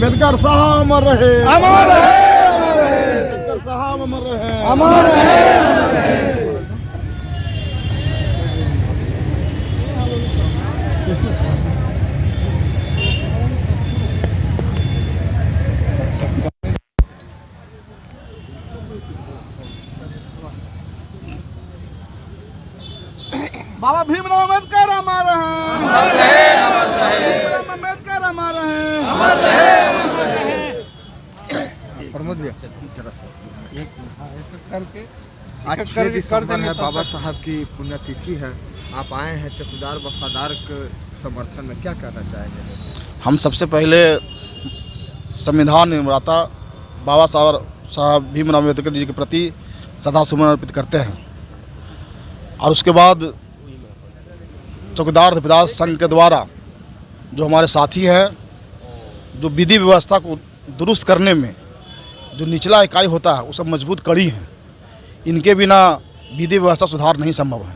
अम्बेडकर साहब अमर रहे, अमर रहे, अम्बेडकर साहब अमर रहे, अमर रहे। बाबा भीमराव अम्बेडकर अमर हैं, अमर रहे, अमर रहे। अम्बेडकर अमर हैं, अमर रहे, अमर रहे। प्रमोद भैया जरा सा आज 6 दिसंबर है, बाबा साहब की पुण्यतिथि है। आप आए हैं चौकीदार वफादार के समर्थन में, क्या कहना चाहेंगे? हम सबसे पहले संविधान निर्माता बाबा साहब भीमराव अम्बेडकर जी के प्रति श्रद्धासुमन अर्पित करते हैं और उसके बाद चौकीदार दफेदार संघ के द्वारा जो हमारे साथी हैं, जो विधि व्यवस्था को दुरुस्त करने में जो निचला इकाई होता है वो सब मजबूत कड़ी हैं। इनके बिना विधि व्यवस्था सुधार नहीं संभव है।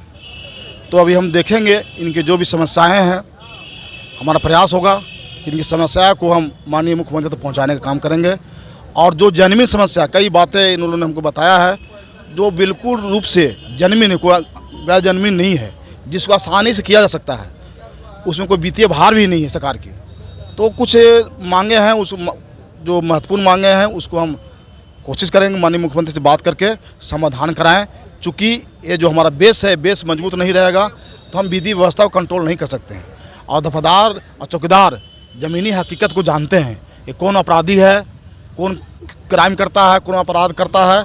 तो अभी हम देखेंगे इनके जो भी समस्याएं हैं, हमारा प्रयास होगा कि इनकी समस्या को हम माननीय मुख्यमंत्री तक पहुंचाने का काम करेंगे। और जो जन्मी समस्या, कई बातें इन्होंने हमको बताया है जो बिल्कुल रूप से जन्मी गैर जन्मी नहीं है, जिसको आसानी से किया जा सकता है, उसमें कोई वित्तीय भार भी नहीं है सरकार की। तो कुछ मांगे हैं, उस जो महत्वपूर्ण मांगे हैं उसको हम कोशिश करेंगे माननीय मुख्यमंत्री से बात करके समाधान कराएं। चूँकि ये जो हमारा बेस है, बेस मजबूत नहीं रहेगा तो हम विधि व्यवस्था को कंट्रोल नहीं कर सकते हैं। और दफादार और चौकीदार ज़मीनी हकीकत को जानते हैं, ये कौन अपराधी है, कौन क्राइम करता है, कौन अपराध करता है।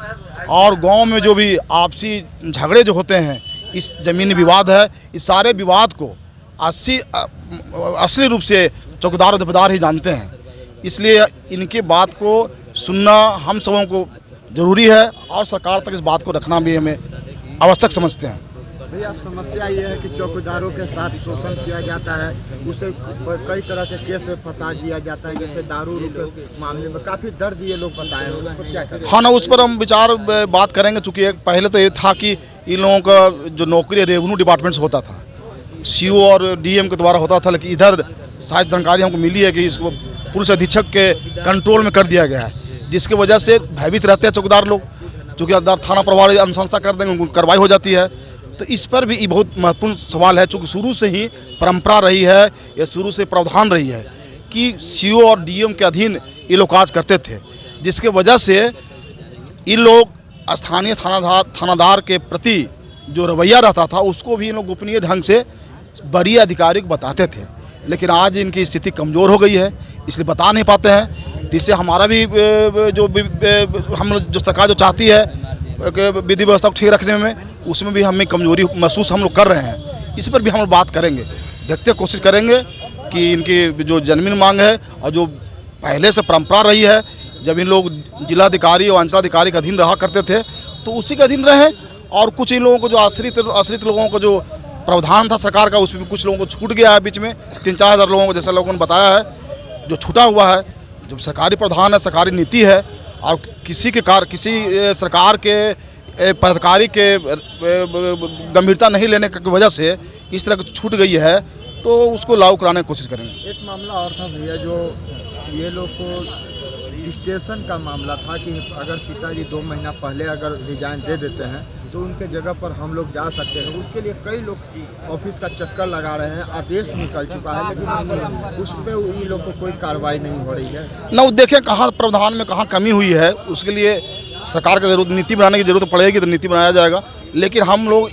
और गांव में जो भी आपसी झगड़े जो होते हैं, इस ज़मीनी विवाद है, इस सारे विवाद को असली रूप से चौकीदार और दफेदार ही जानते हैं। इसलिए इनके बात को सुनना हम सबों को ज़रूरी है और सरकार तक इस बात को रखना भी हमें आवश्यक समझते हैं। भैया समस्या ये है कि चौकीदारों के साथ शोषण किया जाता है, उसे कई तरह के केस में फंसा दिया जाता है, जैसे दारू के मामले में काफ़ी दर्द ये लोग बताए हैं, उस पर क्या करें? हाँ ना, उस पर हम विचार बात करेंगे। चूँकि पहले तो ये था कि इन लोगों का जो नौकरी रेवेन्यू डिपार्टमेंट से होता था, सीओ और डीएम के द्वारा होता था, लेकिन इधर शायद जानकारी हमको मिली है कि इसको पुलिस अधीक्षक के कंट्रोल में कर दिया गया है, जिसकी वजह से भयभीत रहते हैं चौकीदार लोग। चूँकि थाना प्रभारी अनुशंसा कर देंगे, उनको कार्रवाई हो जाती है। तो इस पर भी ये बहुत महत्वपूर्ण सवाल है, चूँकि शुरू से ही परंपरा रही है, या शुरू से प्रावधान रही है कि सीओ और डीएम के अधीन ये लोग काज करते थे, जिसके वजह से इन लोग स्थानीय थानादार के प्रति जो रवैया रहता था उसको भी इन लोग गोपनीय ढंग से बड़ी अधिकारी को बताते थे। लेकिन आज इनकी स्थिति कमज़ोर हो गई है, इसलिए बता नहीं पाते हैं। जिससे हमारा भी हम जो सरकार जो चाहती है विधि व्यवस्था को ठीक रखने में, उसमें भी हमें कमजोरी महसूस हम लोग कर रहे हैं। इस पर भी हम लोग बात करेंगे, देखते कोशिश करेंगे कि इनकी जो जमीन मांग है और जो पहले से परंपरा रही है, जब इन लोग जिलाधिकारी और अंचलाधिकारी के अधीन रहा करते थे तो उसी के अधीन रहे। और कुछ इन लोगों को जो आश्रित लोगों को जो प्रावधान था सरकार का, उसमें कुछ लोगों को छूट गया है बीच में। 3-4 हज़ार लोगों को, जैसा लोगों ने बताया है, जो छूटा हुआ है। जब सरकारी प्रावधान है, सरकारी नीति है, और किसी सरकार के पदाधिकारी के गंभीरता नहीं लेने की वजह से इस तरह की छूट गई है, तो उसको लागू कराने की कोशिश करेंगे। एक मामला और था भैया, जो ये लोग को स्टेशन का मामला था कि अगर पिताजी 2 महीना पहले अगर रिजाइन दे देते हैं तो उनके जगह पर हम लोग जा सकते हैं। उसके लिए कई लोग ऑफिस का चक्कर लगा रहे हैं, आदेश निकल चुका है, लेकिन उस पर इन लोग को कोई कार्रवाई नहीं हो रही है। न देखें कहाँ प्रावधान में कहाँ कमी हुई है, उसके लिए सरकार की जरूरत, नीति बनाने की जरूरत पड़ेगी तो नीति बनाया जाएगा। लेकिन हम लोग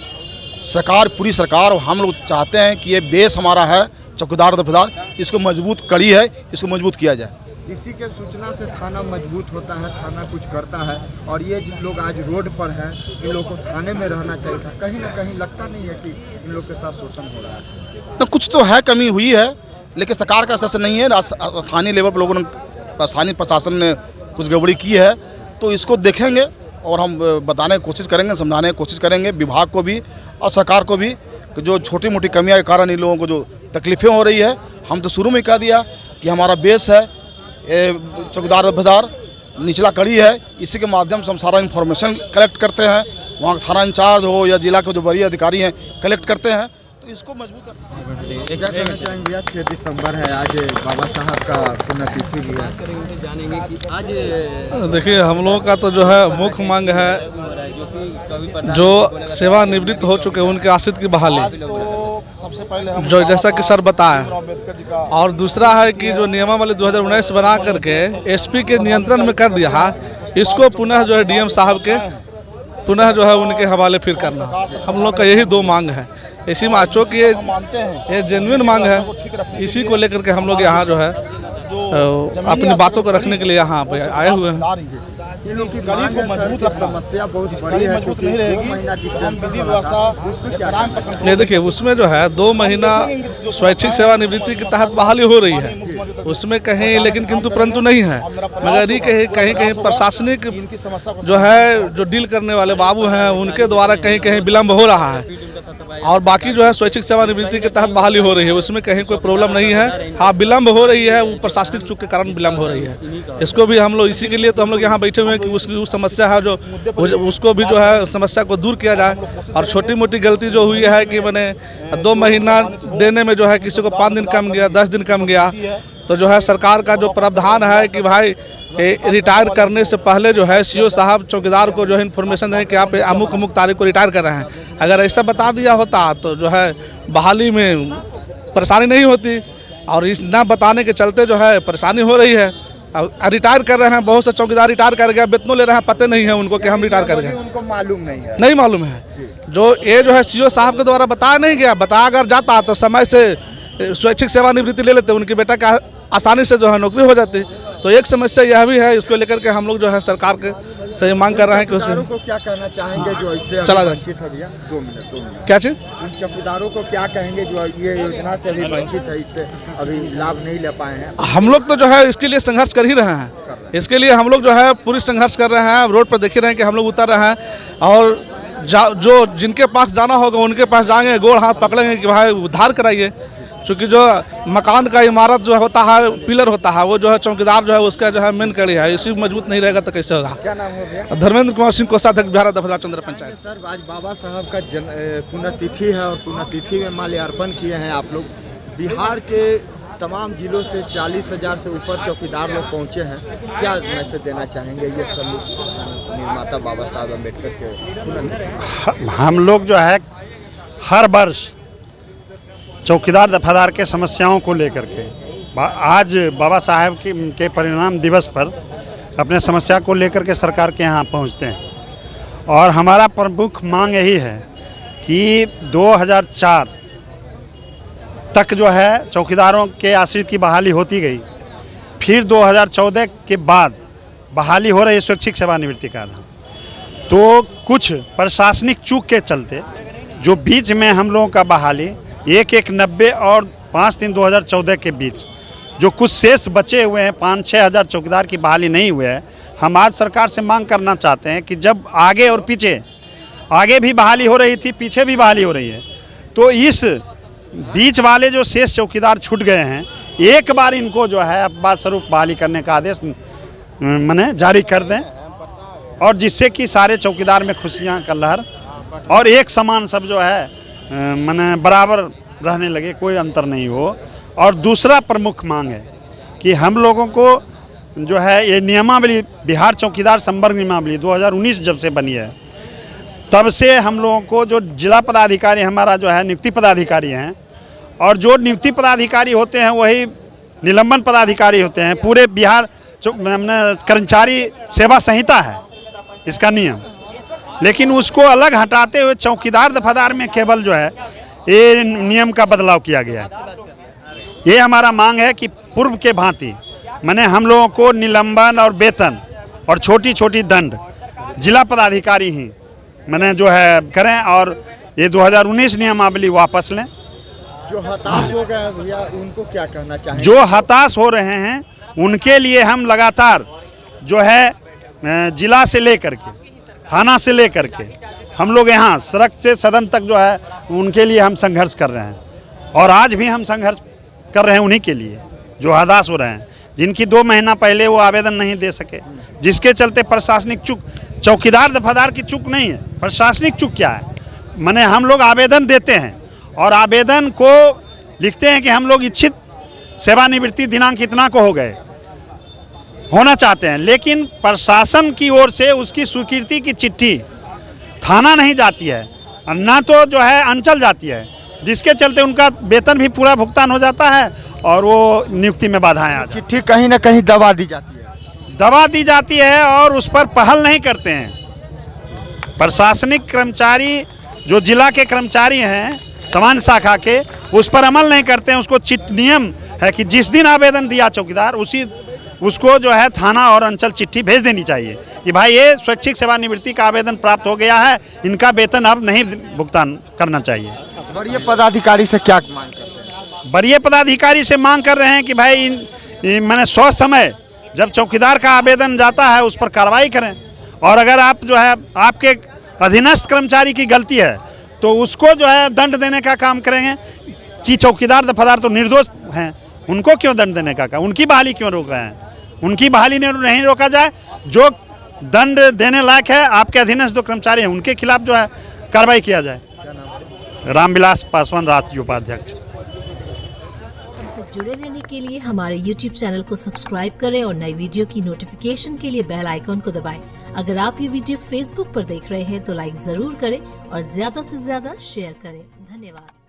पूरी सरकार हम लोग चाहते हैं कि ये बेस हमारा है चौकीदार दफेदार, इसको मजबूत कड़ी है, इसको मजबूत किया जाए। इसी के सूचना से थाना मजबूत होता है, थाना कुछ करता है। और ये लोग आज रोड पर हैं, इन लोगों को थाने में रहना चाहिए था। कहीं ना कहीं लगता नहीं है कि इन लोग के साथ शोषण हो रहा है? तो कुछ तो है, कमी हुई है, लेकिन सरकार का असर से नहीं है। स्थानीय लेवल पर लोगों ने, स्थानीय प्रशासन ने कुछ गड़बड़ी की है, तो इसको देखेंगे और हम बताने की कोशिश करेंगे, समझाने की कोशिश करेंगे विभाग को भी और सरकार को भी, जो छोटी मोटी कमियां के कारण इन लोगों को जो तकलीफ़ें हो रही है। हम तो शुरू में कह दिया कि हमारा बेस है चौकीदार दफेदार, निचला कड़ी है, इसी के माध्यम से हम सारा इन्फॉर्मेशन कलेक्ट करते हैं। वहाँ थाना इंचार्ज हो या जिला के जो बड़ी अधिकारी हैं कलेक्ट करते हैं। तो इसको मजबूत रखना। क्या कहना चाहेंगे भैया? 6 दिसंबर है आज, बाबा साहब का पुण्यतिथि भी है। देखिए, हम लोगों का तो जो है मुख्य मांग है जो सेवानिवृत्त हो चुके उनके आश्रित की बहाली, सबसे पहले हम जो जैसा कि सर बताया, अम्बेडकर जी का और दूसरा है कि जो नियमावली 2019 बना करके एसपी के नियंत्रण में कर दिया है, इसको पुनः जो है डीएम साहब के पुनः जो है उनके हवाले फिर करना। हम लोग का यही दो मांग है। इसी में आचो कि ये जेन्युइन मांग है, इसी को लेकर के हम लोग यहाँ जो है अपनी बातों को रखने के लिए यहाँ पे आए हुए हैं। इन लोग की मांग है सर कि समस्या बहुत बड़ी है, क्योंकि 2 महीना डिस्टेंस उस पर क्या ये देखिए, उसमें जो है 2 महीना स्वैच्छिक सेवानिवृत्ति के तहत बहाली हो रही है, उसमें कहीं लेकिन किंतु परंतु नहीं है, मगर ये कहीं कहीं प्रशासनिक जो है जो डील करने वाले बाबू हैं उनके द्वारा कहीं कहीं विलम्ब हो रहा है, और बाकी जो है स्वैच्छिक सेवानिवृत्ति के तहत बहाली हो रही है, उसमें कहीं कोई प्रॉब्लम नहीं है। हाँ, विलम्ब हो रही है, वो प्रशासनिक चूक के कारण विलम्ब हो रही है। इसको भी हम लोग इसी के लिए तो हम लोग यहाँ बैठे हुए हैं कि उसकी उस समस्या है जो उसको भी जो है समस्या को दूर किया जाए। और छोटी मोटी गलती जो हुई है कि मैंने 2 महीना देने में जो है किसी को 5 दिन कम गया, 10 दिन कम गया, तो जो है सरकार का जो प्रावधान है कि भाई रिटायर करने से पहले जो है सीओ साहब चौकीदार को जो है इन्फॉर्मेशन दें कि आप अमुक अमुक तारीख को रिटायर कर रहे हैं। अगर ऐसा बता दिया होता तो जो है बहाली में परेशानी नहीं होती, और इस ना बताने के चलते जो है परेशानी हो रही है। रिटायर कर रहे हैं, बहुत से चौकीदार रिटायर कर गया, वेतनों ले रहे हैं, पता नहीं है उनको कि हम रिटायर कर गए, उनको मालूम नहीं मालूम है। जो ये जो है सीओ साहब के द्वारा बताया नहीं गया, बताया अगर जाता तो समय से स्वैच्छिक सेवानिवृत्ति ले लेते, उनकी बेटा का आसानी से जो है नौकरी हो जाती। तो एक समस्या यह भी है, इसको लेकर के हम लोग जो है सरकार के से मांग कर रहे हैं कि उसको को क्या कहना चाहेंगे जो इससे चला जाए। वंचित है भैया? 2 मिनट क्या चीज? उन चौकीदारों को क्या कहेंगे जो ये योजना से अभी वंचित है, इससे अभी लाभ नहीं ले पाए हैं? हम लोग तो जो है इसके लिए संघर्ष कर ही रहे हैं, इसके लिए हम लोग जो है पूरी संघर्ष कर रहे हैं। रोड पर देख रहे हैं कि हम लोग उतर रहे हैं, और जो जिनके पास जाना होगा उनके पास जाएंगे, गोड़ हाथ पकड़ेंगे कि भाई उद्धार कराइए। क्योंकि जो मकान का इमारत जो होता है, पिलर होता है, वो जो है चौकीदार जो है उसका जो है मेन कड़ी है, इसी मजबूत नहीं रहेगा तो कैसे होगा। क्या नाम हो भैया? धर्मेंद्र कुमार सिंह, कोषाध्यक्ष बिहार दफरा चंद्र पंचायत। सर, आज बाबा साहब का पुण्यतिथि है, और पुण्यतिथि में माल्यार्पण किए हैं आप लोग। बिहार के तमाम जिलों से 40,000 से ऊपर चौकीदार लोग पहुंचे हैं, क्या मैसेज देना चाहेंगे ये सब निर्माता बाबा साहब अम्बेडकर के पुण्यतिथि? हम लोग जो है हर वर्ष चौकीदार दफादार के समस्याओं को लेकर के आज बाबा साहब के परिणाम दिवस पर अपने समस्या को लेकर के सरकार के यहाँ पहुँचते हैं। और हमारा प्रमुख मांग यही है कि 2004 तक जो है चौकीदारों के आश्रित की बहाली होती गई, फिर 2014 के बाद बहाली हो रही स्वैच्छिक सेवानिवृत्ति का आधार, तो कुछ प्रशासनिक चूक के चलते जो बीच में हम लोगों का बहाली 1/1/90 और 5/3/2014 के बीच जो कुछ शेष बचे हुए हैं, 5-6 हज़ार चौकीदार की बहाली नहीं हुए है। हम आज सरकार से मांग करना चाहते हैं कि जब आगे और पीछे, आगे भी बहाली हो रही थी, पीछे भी बहाली हो रही है, तो इस बीच वाले जो शेष चौकीदार छूट गए हैं, एक बार इनको जो है अपवाद स्वरूप बहाली करने का आदेश माने जारी कर दें, और जिससे कि सारे चौकीदार में खुशियाँ का लहर और एक समान सब जो है माने बराबर रहने लगे, कोई अंतर नहीं हो। और दूसरा प्रमुख मांग है कि हम लोगों को जो है ये नियमावली, बिहार चौकीदार संवर्ग नियमावली 2019 जब से बनी है, तब से हम लोगों को जो जिला पदाधिकारी हमारा जो है नियुक्ति पदाधिकारी हैं, और जो नियुक्ति पदाधिकारी होते हैं वही निलंबन पदाधिकारी होते हैं। पूरे बिहार कर्मचारी सेवा संहिता है इसका नियम, लेकिन उसको अलग हटाते हुए चौकीदार दफादार में केवल जो है ये नियम का बदलाव किया गया है। ये हमारा मांग है कि पूर्व के भांति माने हम लोगों को निलंबन और वेतन और छोटी छोटी दंड जिला पदाधिकारी ही माने जो है करें, और ये 2019 नियमावली वापस लें। जो हताश हो गए भैया, उनको क्या कहना चाहेंगे? जो हताश हो रहे हैं उनके लिए हम लगातार जो है जिला से लेकर के थाना से लेकर के हम लोग यहाँ सड़क से सदन तक जो है उनके लिए हम संघर्ष कर रहे हैं, और आज भी हम संघर्ष कर रहे हैं उन्हीं के लिए जो हताश हो रहे हैं, जिनकी 2 महीना पहले वो आवेदन नहीं दे सके, जिसके चलते प्रशासनिक चूक, चौकीदार दफादार की चूक नहीं है, प्रशासनिक चूक क्या है, माने हम लोग आवेदन देते हैं और आवेदन को लिखते हैं कि हम लोग इच्छित सेवानिवृत्ति दिनांक इतना को हो गए, होना चाहते हैं, लेकिन प्रशासन की ओर से उसकी स्वीकृति की चिट्ठी थाना नहीं जाती है और ना तो जो है अंचल जाती है, जिसके चलते उनका वेतन भी पूरा भुगतान हो जाता है और वो नियुक्ति में बाधाएं आ जाती हैं। चिट्ठी कहीं ना कहीं दबा दी जाती है, दबा दी जाती है और उस पर पहल नहीं करते हैं। प्रशासनिक कर्मचारी जो जिला के कर्मचारी हैं सामान्य शाखा के, उस पर अमल नहीं करते हैं। उसको नियम है कि जिस दिन आवेदन दिया चौकीदार उसको जो है थाना और अंचल चिट्ठी भेज देनी चाहिए कि भाई ये स्वैच्छिक सेवानिवृत्ति का आवेदन प्राप्त हो गया है, इनका वेतन अब नहीं भुगतान करना चाहिए। वरीय पदाधिकारी से क्या मांग करते हैं? वरीय पदाधिकारी से मांग कर रहे हैं कि भाई मैंने 100 समय जब चौकीदार का आवेदन जाता है उस पर कार्रवाई करें, और अगर आप जो है आपके अधीनस्थ कर्मचारी की गलती है तो उसको जो है दंड देने का काम करेंगे कि चौकीदार दफादार तो निर्दोष हैं, उनको क्यों दंड देने का काम, उनकी बहाली क्यों रोक रहे हैं? उनकी बहाली नहीं रोका जाए, जो दंड देने लायक है आपके अधीनस्थ जो कर्मचारी हैं उनके खिलाफ जो है कार्रवाई किया जाए। रामविलास पासवान, राष्ट्रीय उपाध्यक्ष। हमसे जुड़े रहने के लिए हमारे YouTube चैनल को सब्सक्राइब करें और नई वीडियो की नोटिफिकेशन के लिए बेल आइकॉन को दबाएं। अगर आप ये वीडियो Facebook पर देख रहे हैं तो लाइक जरूर करें और ज्यादा से ज्यादा शेयर करें। धन्यवाद।